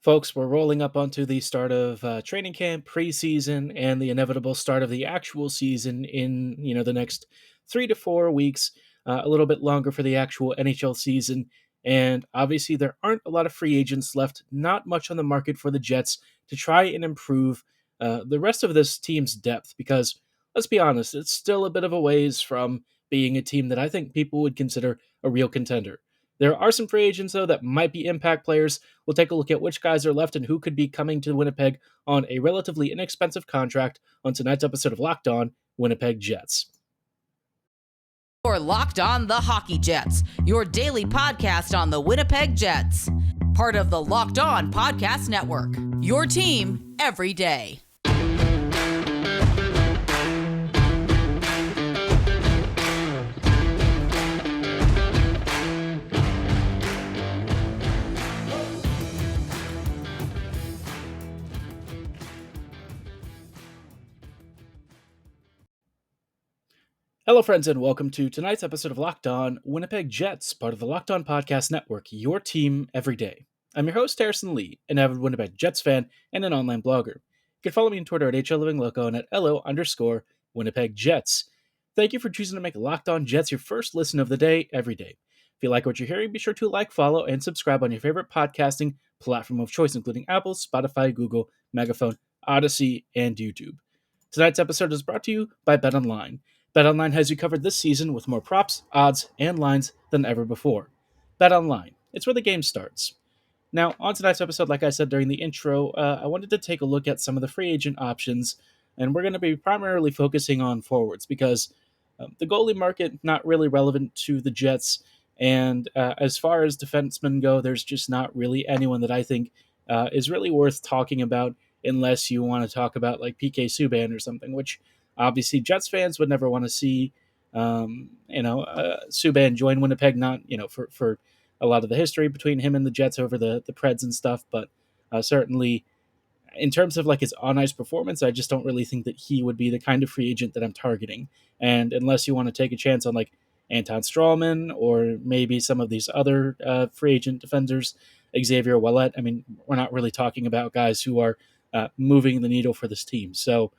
Folks, we're rolling up onto the start of training camp, preseason, and the inevitable start of the actual season in the next 3 to 4 weeks. A little bit longer for the actual NHL season, and obviously there aren't a lot of free agents left. Not much on the market for the Jets to try and improve the rest of this team's depth. Because let's be honest, it's still a bit of a ways from being a team that I think people would consider a real contender. There are some free agents though that might be impact players. We'll take a look at which guys are left and who could be coming to Winnipeg on a relatively inexpensive contract on tonight's episode of Locked On Winnipeg Jets. Or Locked On the Hockey Jets, your daily podcast on the Winnipeg Jets. Part of the Locked On Podcast Network, your team every day. Hello, friends, and welcome to tonight's episode of Locked On Winnipeg Jets, part of the Locked On Podcast Network, your team every day. I'm your host, Harrison Lee, an avid Winnipeg Jets fan and an online blogger. You can follow me on Twitter at HLLivingLoco and at LO_Winnipeg Jets. Thank you for choosing to make Locked On Jets your first listen of the day every day. If you like what you're hearing, be sure to like, follow, and subscribe on your favorite podcasting platform of choice, including Apple, Spotify, Google, Megaphone, Odyssey, and YouTube. Tonight's episode is brought to you by BetOnline. BetOnline has you covered this season with more props, odds, and lines than ever before. BetOnline, it's where the game starts. Now, on tonight's episode, like I said during the intro, I wanted to take a look at some of the free agent options, and we're going to be primarily focusing on forwards because the goalie market not really relevant to the Jets, and as far as defensemen go, there's just not really anyone that I think is really worth talking about unless you want to talk about like PK Subban or something, which obviously Jets fans would never want to see, Subban join Winnipeg, not, for a lot of the history between him and the Jets over the Preds and stuff, but certainly in terms of like his on-ice performance, I just don't really think that he would be the kind of free agent that I'm targeting. And unless you want to take a chance on like Anton Strawman or maybe some of these other free agent defenders, Xavier Ouellet, I mean, we're not really talking about guys who are moving the needle for this team. So,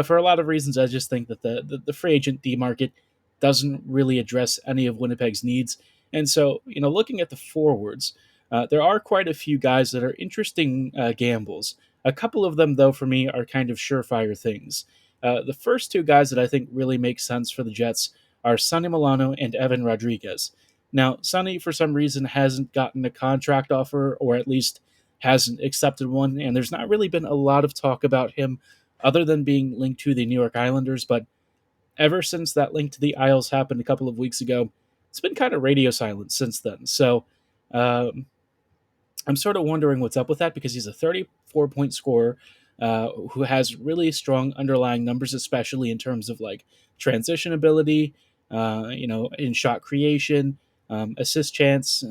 for a lot of reasons, I just think that the free agent D market doesn't really address any of Winnipeg's needs. And so, looking at the forwards, there are quite a few guys that are interesting gambles. A couple of them, though, for me, are kind of surefire things. The first two guys that I think really make sense for the Jets are Sonny Milano and Evan Rodrigues. Now, Sonny, for some reason, hasn't gotten a contract offer, or at least hasn't accepted one, and there's not really been a lot of talk about him other than being linked to the New York Islanders, but ever since that link to the Isles happened a couple of weeks ago, it's been kind of radio silent since then. So I'm sort of wondering what's up with that because he's a 34-point scorer who has really strong underlying numbers, especially in terms of like transition ability, in shot creation, assist chance,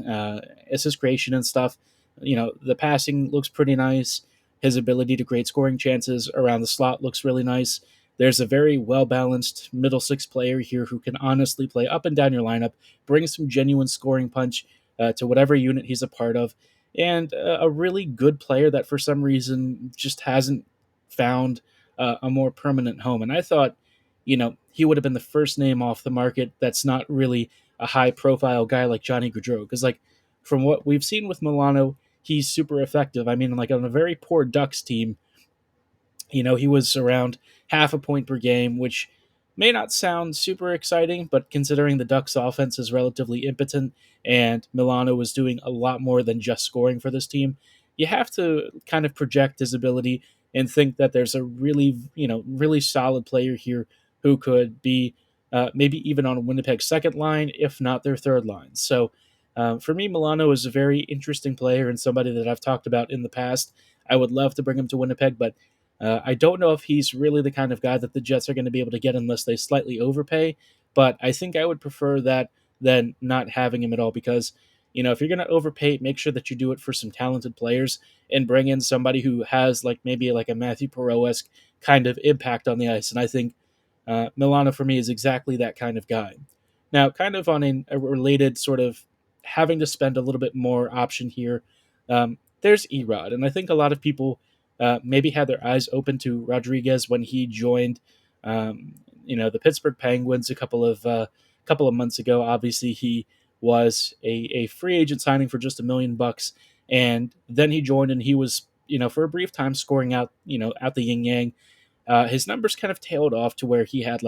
assist creation and stuff. The passing looks pretty nice. His ability to create scoring chances around the slot looks really nice. There's a very well-balanced middle six player here who can honestly play up and down your lineup, bring some genuine scoring punch to whatever unit he's a part of, and a really good player that for some reason just hasn't found a more permanent home. And I thought, he would have been the first name off the market that's not really a high-profile guy like Johnny Gaudreau. Because, like, from what we've seen with Milano, he's super effective. I mean, like on a very poor Ducks team, he was around half a point per game, which may not sound super exciting, but considering the Ducks offense is relatively impotent and Milano was doing a lot more than just scoring for this team, you have to kind of project his ability and think that there's a really, really solid player here who could be maybe even on Winnipeg's second line, if not their third line. So for me, Milano is a very interesting player and somebody that I've talked about in the past. I would love to bring him to Winnipeg, but I don't know if he's really the kind of guy that the Jets are going to be able to get unless they slightly overpay. But I think I would prefer that than not having him at all because, if you're going to overpay, make sure that you do it for some talented players and bring in somebody who has like maybe like a Matthew Perreault-esque kind of impact on the ice. And I think Milano for me is exactly that kind of guy. Now, kind of on a related sort of having to spend a little bit more option here, there's Erod, and I think a lot of people maybe had their eyes open to Rodrigues when he joined, um, the Pittsburgh Penguins a couple of months ago. Obviously, he was a free agent signing for just $1 million, and then he joined, and he was for a brief time scoring out the yin yang. His numbers kind of tailed off to where he had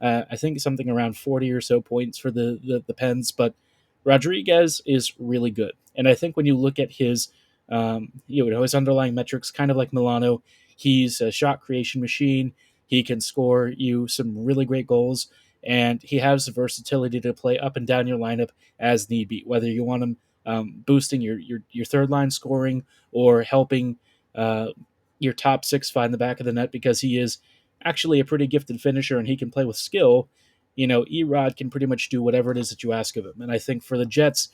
I think something around 40 or so points for the Pens, but Rodrigues is really good, and I think when you look at his underlying metrics, kind of like Milano, he's a shot creation machine. He can score you some really great goals, and he has the versatility to play up and down your lineup as need be. Whether you want him boosting your third line scoring or helping uh, your top six find the back of the net because he is actually a pretty gifted finisher and he can play with skill. Erod can pretty much do whatever it is that you ask of him. And I think for the Jets,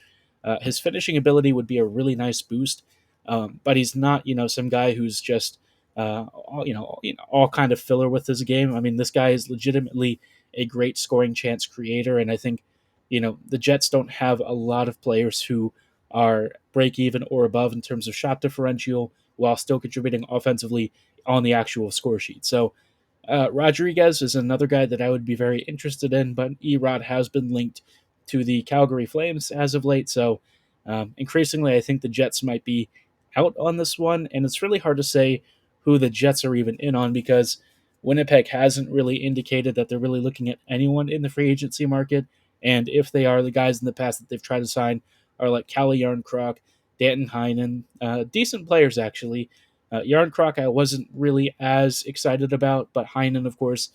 his finishing ability would be a really nice boost. But he's not, some guy who's just, all kind of filler with his game. I mean, this guy is legitimately a great scoring chance creator. And I think, the Jets don't have a lot of players who are break even or above in terms of shot differential while still contributing offensively on the actual score sheet. So Rodrigues is another guy that I would be very interested in, but Erod has been linked to the Calgary Flames as of late. So increasingly, I think the Jets might be out on this one, and it's really hard to say who the Jets are even in on because Winnipeg hasn't really indicated that they're really looking at anyone in the free agency market. And if they are, the guys in the past that they've tried to sign are like Calle Yarncroc, Danton Heinen, decent players actually. Yarncroc I wasn't really as excited about, but Heinen, of course,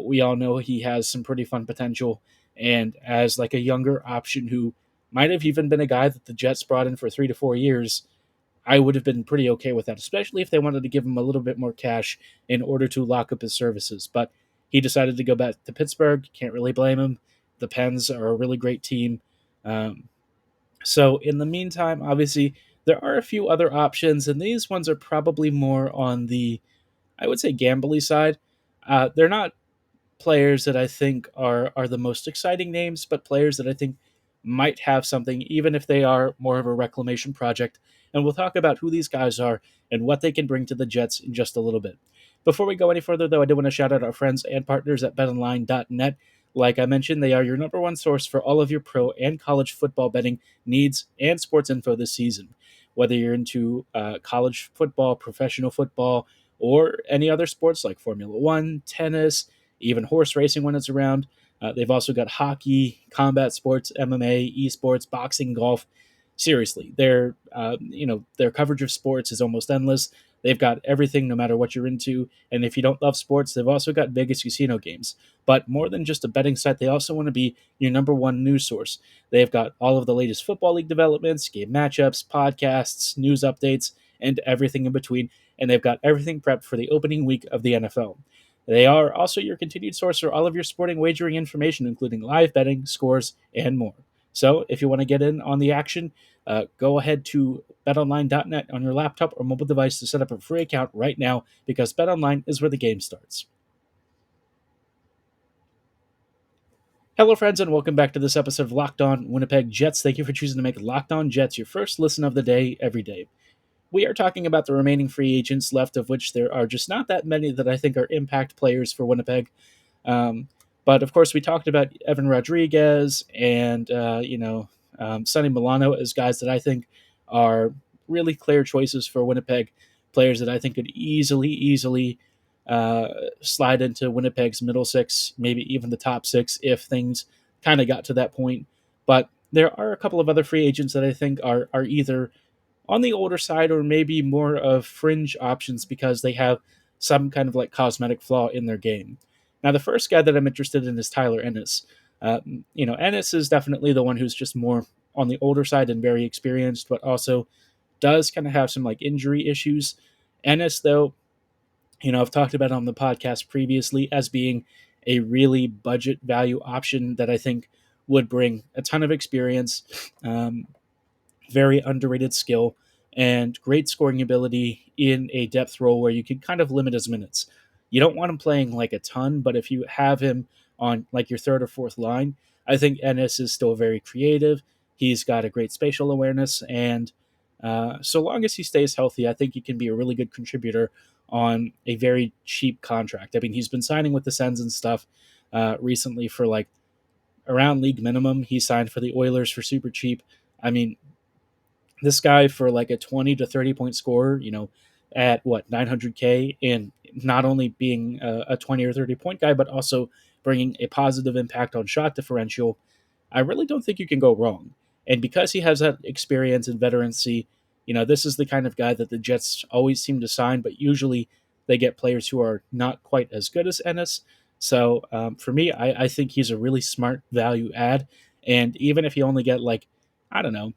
we all know he has some pretty fun potential. And as like a younger option who might have even been a guy that the Jets brought in for 3 to 4 years, I would have been pretty okay with that, especially if they wanted to give him a little bit more cash in order to lock up his services. But he decided to go back to Pittsburgh. Can't really blame him. The Pens are a really great team. Um, so in the meantime, obviously, there are a few other options, and these ones are probably more on the, I would say, gambly side. They're not players that I think are the most exciting names, but players that I think might have something, even if they are more of a reclamation project. And we'll talk about who these guys are and what they can bring to the Jets in just a little bit. Before we go any further, though, I do want to shout out our friends and partners at betonline.net. Like I mentioned, they are your number one source for all of your pro and college football betting needs and sports info this season. Whether you're into college football, professional football, or any other sports like Formula One, tennis, even horse racing when it's around. They've also got hockey, combat sports, MMA, esports, boxing, golf. Seriously, their coverage of sports is almost endless. They've got everything, no matter what you're into. And if you don't love sports, they've also got Vegas casino games. But more than just a betting site, they also want to be your number one news source. They've got all of the latest football league developments, game matchups, podcasts, news updates, and everything in between. And they've got everything prepped for the opening week of the NFL. They are also your continued source for all of your sporting wagering information, including live betting, scores, and more. So if you want to get in on the action, go ahead to betonline.net on your laptop or mobile device to set up a free account right now because BetOnline is where the game starts. Hello, friends, and welcome back to this episode of Locked On Winnipeg Jets. Thank you for choosing to make Locked On Jets your first listen of the day every day. We are talking about the remaining free agents, left of which there are just not that many that I think are impact players for Winnipeg. Um, but of course, we talked about Evan Rodrigues and Sonny Milano as guys that I think are really clear choices for Winnipeg, players that I think could easily uh, slide into Winnipeg's middle six, maybe even the top six if things kind of got to that point. But there are a couple of other free agents that I think are either on the older side or maybe more of fringe options because they have some kind of like cosmetic flaw in their game. Now, the first guy that I'm interested in is Tyler Ennis. Ennis is definitely the one who's just more on the older side and very experienced, but also does kind of have some like injury issues. Ennis, though, I've talked about on the podcast previously as being a really budget value option that I think would bring a ton of experience. Very underrated skill, and great scoring ability in a depth role where you can kind of limit his minutes. You don't want him playing like a ton, but if you have him on like your third or fourth line, I think Ennis is still very creative. He's got a great spatial awareness, and So long as he stays healthy, I think he can be a really good contributor on a very cheap contract. I mean, he's been signing with the Sens and stuff recently for like around league minimum. He signed for the Oilers for super cheap. I mean, this guy for like a 20 to 30 point scorer, at what 900K, and not only being a 20 or 30 point guy, but also bringing a positive impact on shot differential. I really don't think you can go wrong. And because he has that experience and veterancy, this is the kind of guy that the Jets always seem to sign, but usually they get players who are not quite as good as Ennis. So for me, I think he's a really smart value add. And even if you only get like, I don't know,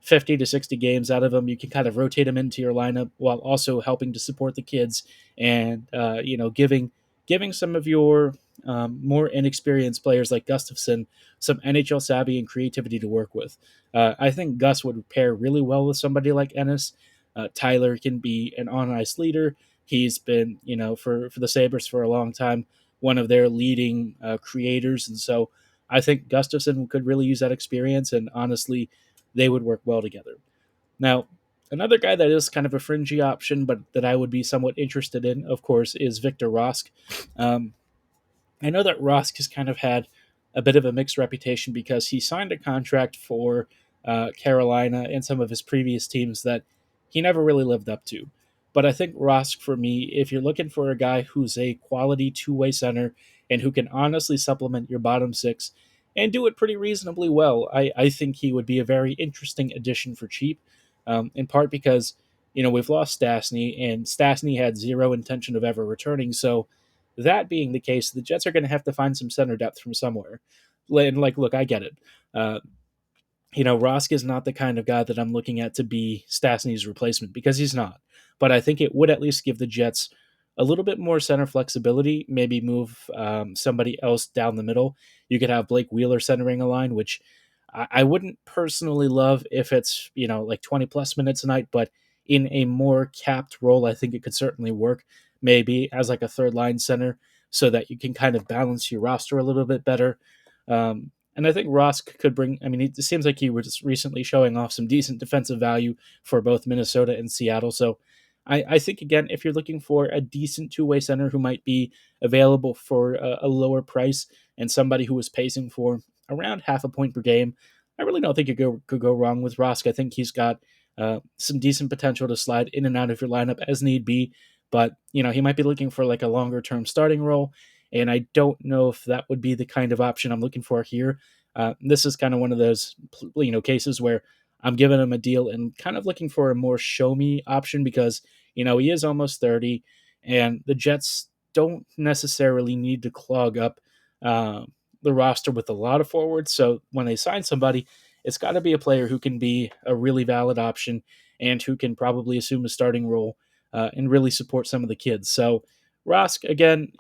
50 to 60 games out of him, you can kind of rotate him into your lineup while also helping to support the kids and giving some of your more inexperienced players like Gustafson some NHL savvy and creativity to work with. I think Gus would pair really well with somebody like Ennis. Tyler can be an on ice leader. He's been, for the Sabres for a long time, one of their leading creators. And so I think Gustafson could really use that experience. And honestly, they would work well together. Now, another guy that is kind of a fringy option, but that I would be somewhat interested in, of course, is Victor Rask. Um, I know that Rosk has kind of had a bit of a mixed reputation because he signed a contract for Carolina and some of his previous teams that he never really lived up to. But I think Rosk, for me, if you're looking for a guy who's a quality two-way center and who can honestly supplement your bottom six and do it pretty reasonably well, I think he would be a very interesting addition for cheap, in part because, we've lost Stastny, and Stastny had zero intention of ever returning, so that being the case, the Jets are going to have to find some center depth from somewhere. And like, look, I get it. Uh, Rosk is not the kind of guy that I'm looking at to be Stastny's replacement because he's not. But I think it would at least give the Jets a little bit more center flexibility. Maybe move somebody else down the middle. You could have Blake Wheeler centering a line, which I wouldn't personally love if it's like 20 plus minutes a night, but in a more capped role, I think it could certainly work. Maybe as like a third line center, so that you can kind of balance your roster a little bit better. And I think Rosk could bring. I mean, it seems like he was recently showing off some decent defensive value for both Minnesota and Seattle. So I think, again, if you're looking for a decent two-way center who might be available for a lower price and somebody who is pacing for around half a point per game, I really don't think you could go wrong with Rosk. I think he's got some decent potential to slide in and out of your lineup as need be. But, he might be looking for like a longer term starting role. And I don't know if that would be the kind of option I'm looking for here. This is kind of one of those, cases where I'm giving him a deal and kind of looking for a more show me option because, he is almost 30 and the Jets don't necessarily need to clog up the roster with a lot of forwards. So when they sign somebody, it's got to be a player who can be a really valid option and who can probably assume a starting role and really support some of the kids. So Rosk, again,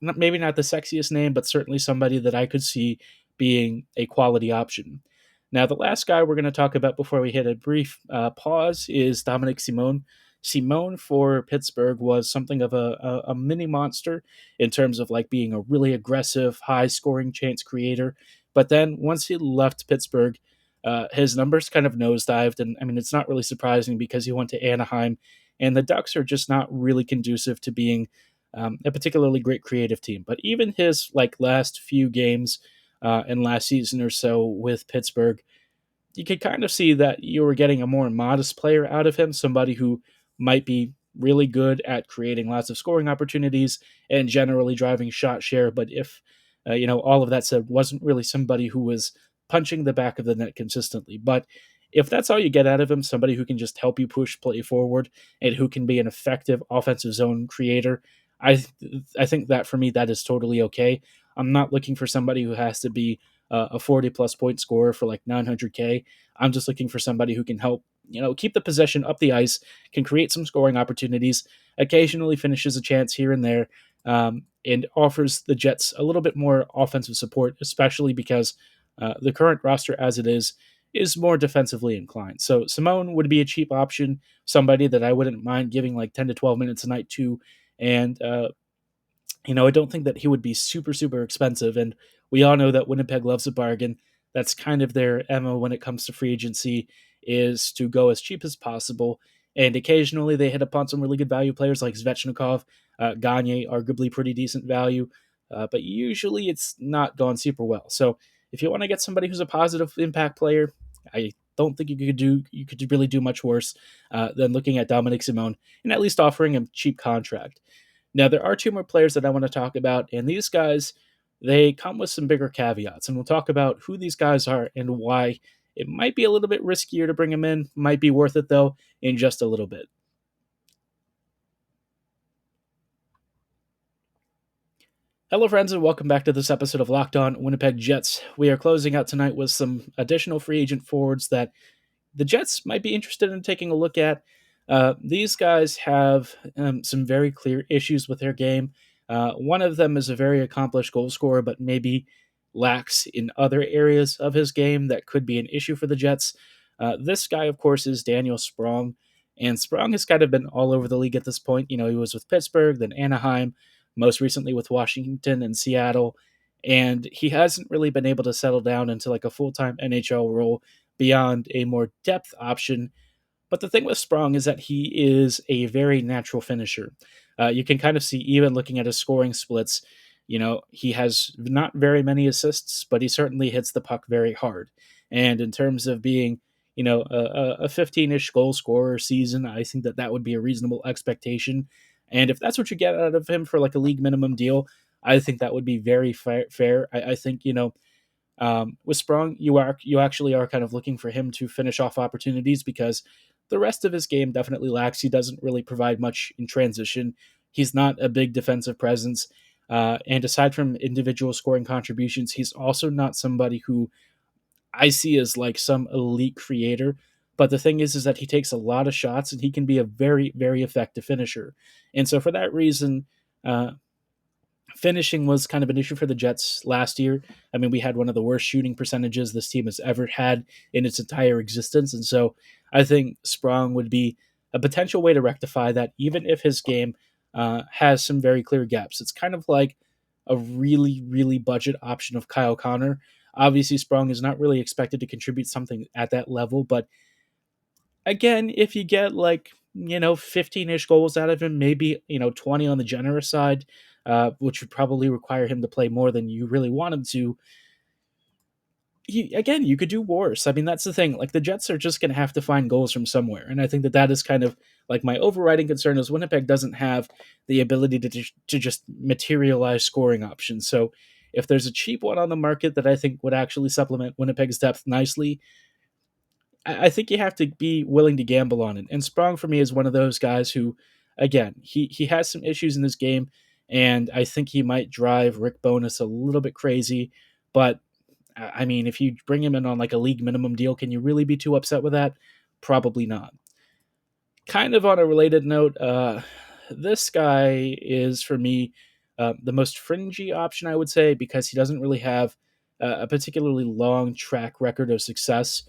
maybe not the sexiest name, but certainly somebody that I could see being a quality option. Now, the last guy we're going to talk about before we hit a brief pause is Dominic Simone. Simone for Pittsburgh was something of a mini monster in terms of like being a really aggressive, high scoring chance creator. But then once he left Pittsburgh, his numbers kind of nosedived. And I mean, it's not really surprising because he went to Anaheim, and the Ducks are just not really conducive to being a particularly great creative team. But even his like last few games in last season or so with Pittsburgh, you could kind of see that you were getting a more modest player out of him, somebody who might be really good at creating lots of scoring opportunities and generally driving shot share. But if, all of that said, wasn't really somebody who was punching the back of the net consistently. But if that's all you get out of him, somebody who can just help you push play forward and who can be an effective offensive zone creator, I think that for me, that is totally okay. I'm not looking for somebody who has to be a 40 plus point scorer for like 900K. I'm just looking for somebody who can help, keep the possession up the ice, can create some scoring opportunities, occasionally finishes a chance here and there, and offers the Jets a little bit more offensive support, especially because the current roster as it is more defensively inclined. So Simone would be a cheap option, somebody that I wouldn't mind giving like 10 to 12 minutes a night to. And I don't think that he would be super, super expensive. And we all know that Winnipeg loves a bargain. That's kind of their MO when it comes to free agency. is to go as cheap as possible. And occasionally they hit upon some really good value players like Svechnikov, Gagne, arguably pretty decent value, but usually it's not gone super well. So if you want to get somebody who's a positive impact player, I don't think you could really do much worse than looking at Dominic Simone and at least offering him a cheap contract. Now there are two more players that I want to talk about, and these guys they come with some bigger caveats, and we'll talk about who these guys are and why it might be a little bit riskier to bring them in. Might be worth it though in just a little bit. Hello, friends, and welcome back to this episode of Locked On Winnipeg Jets. We are closing out tonight with some additional free agent forwards that the Jets might be interested in taking a look at. These guys have some very clear issues with their game. One of them is a very accomplished goal scorer, but maybe lacks in other areas of his game that could be an issue for the Jets. This guy, of course, is Daniel Sprong. And Sprong has kind of been all over the league at this point. You know, he was with Pittsburgh, then Anaheim, most recently with Washington and Seattle. And he hasn't really been able to settle down into like a full-time NHL role beyond a more depth option. But the thing with Sprong is that he is a very natural finisher. You can kind of see, even looking at his scoring splits, you know, he has not very many assists, but he certainly hits the puck very hard. And in terms of being, you know, a 15-ish goal scorer season, I think that that would be a reasonable expectation. And if that's what you get out of him for like a league minimum deal, I think that would be very fair. I think, you know, with Sprong, you actually are kind of looking for him to finish off opportunities because the rest of his game definitely lacks. He doesn't really provide much in transition. He's not a big defensive presence. And aside from individual scoring contributions, he's also not somebody who I see as like some elite creator. But the thing is that he takes a lot of shots and he can be a very, very effective finisher. And so for that reason, uh, finishing was kind of an issue for the Jets last year. I mean, we had one of the worst shooting percentages this team has ever had in its entire existence. And so I think Sprong would be a potential way to rectify that, even if his game has some very clear gaps. It's kind of like a really, really budget option of Kyle Connor. Obviously, Sprong is not really expected to contribute something at that level, but again, if you get like, you know, 15-ish goals out of him, maybe, you know, 20 on the generous side, which would probably require him to play more than you really want him to. Again, you could do worse. I mean, that's the thing. Like, the Jets are just going to have to find goals from somewhere. And I think that that is kind of like my overriding concern is Winnipeg doesn't have the ability to just materialize scoring options. So if there's a cheap one on the market that I think would actually supplement Winnipeg's depth nicely, I think you have to be willing to gamble on it. And Sprong for me is one of those guys who, again, he has some issues in his game, and I think he might drive Rick Bowness a little bit crazy. But I mean, if you bring him in on like a league minimum deal, can you really be too upset with that? Probably not. Kind of on a related note, this guy is for me the most fringy option, I would say, because he doesn't really have a particularly long track record of success.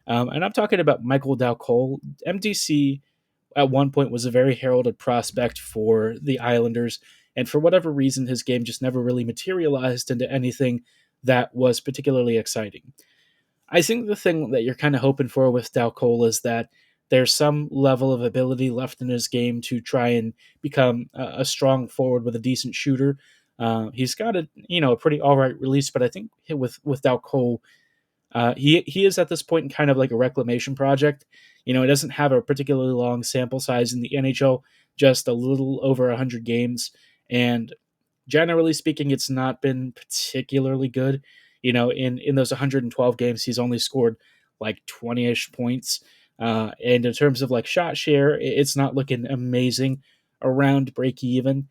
And I'm talking about Michael Dalcoll. MDC at one point was a very heralded prospect for the Islanders, and for whatever reason, his game just never really materialized into anything that was particularly exciting. I think the thing that you're kind of hoping for with Dalcoll is that there's some level of ability left in his game to try and become a strong forward with a decent shooter. He's got a pretty all right release, but I think with Dalcoll, he is at this point in kind of like a reclamation project. You know, he doesn't have a particularly long sample size in the NHL, just a little over 100 games, and generally speaking, it's not been particularly good. You know, in those 112 games, he's only scored like 20-ish points. And in terms of like shot share, it's not looking amazing, around break even.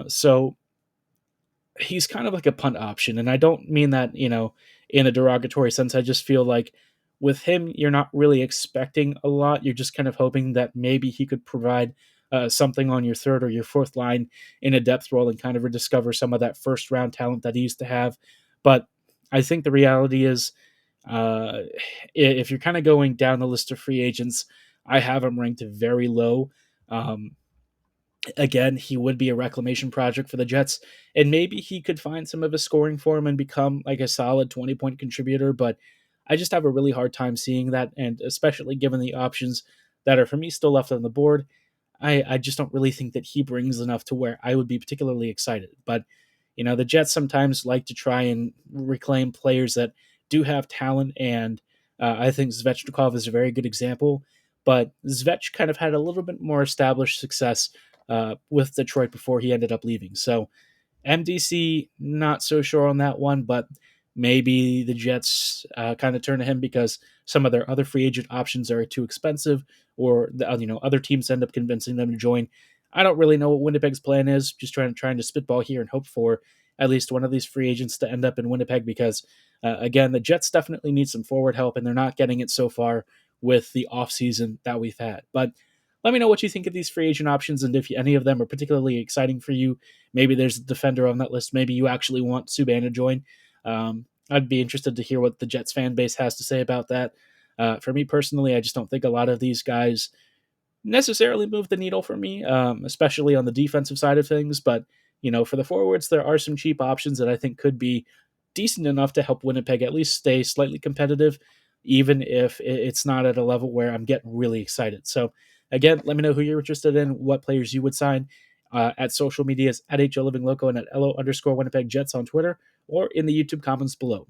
So he's kind of like a punt option. And I don't mean that, you know, in a derogatory sense. I just feel like with him, you're not really expecting a lot. You're just kind of hoping that maybe he could provide something on your third or your fourth line in a depth role and kind of rediscover some of that first round talent that he used to have. But I think the reality is, uh, if you're kind of going down the list of free agents, I have him ranked very low. Um, Again, he would be a reclamation project for the Jets, and maybe he could find some of his scoring form and become like a solid 20-point contributor. But I just have a really hard time seeing that, and especially given the options that are for me still left on the board, I just don't really think that he brings enough to where I would be particularly excited. But, the Jets sometimes like to try and reclaim players that do have talent, and I think Svechnikov is a very good example. But Svech kind of had a little bit more established success with Detroit before he ended up leaving. So MDC, not so sure on that one, but maybe the Jets kind of turn to him because some of their other free agent options are too expensive, or other teams end up convincing them to join. I don't really know what Winnipeg's plan is. Just trying to spitball here and hope for at least one of these free agents to end up in Winnipeg because, again, the Jets definitely need some forward help, and they're not getting it so far with the offseason that we've had. But let me know what you think of these free agent options and if any of them are particularly exciting for you. Maybe there's a defender on that list. Maybe you actually want Subban to join. I'd be interested to hear what the Jets fan base has to say about that. For me personally, I just don't think a lot of these guys necessarily move the needle for me, especially on the defensive side of things. But, for the forwards, there are some cheap options that I think could be decent enough to help Winnipeg at least stay slightly competitive, even if it's not at a level where I'm getting really excited. So, again, let me know who you're interested in, what players you would sign at social medias at HLivingLoco and at LO_Winnipeg Jets on Twitter or in the YouTube comments below.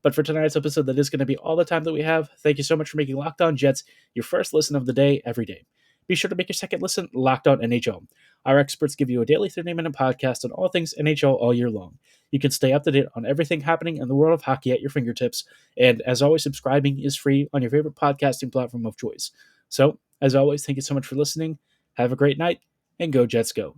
But for tonight's episode, that is going to be all the time that we have. Thank you so much for making Locked On Jets your first listen of the day every day. Be sure to make your second listen Locked On NHL. Our experts give you a daily 30-minute podcast on all things NHL all year long. You can stay up to date on everything happening in the world of hockey at your fingertips. And as always, subscribing is free on your favorite podcasting platform of choice. So, as always, thank you so much for listening. Have a great night, and go Jets go.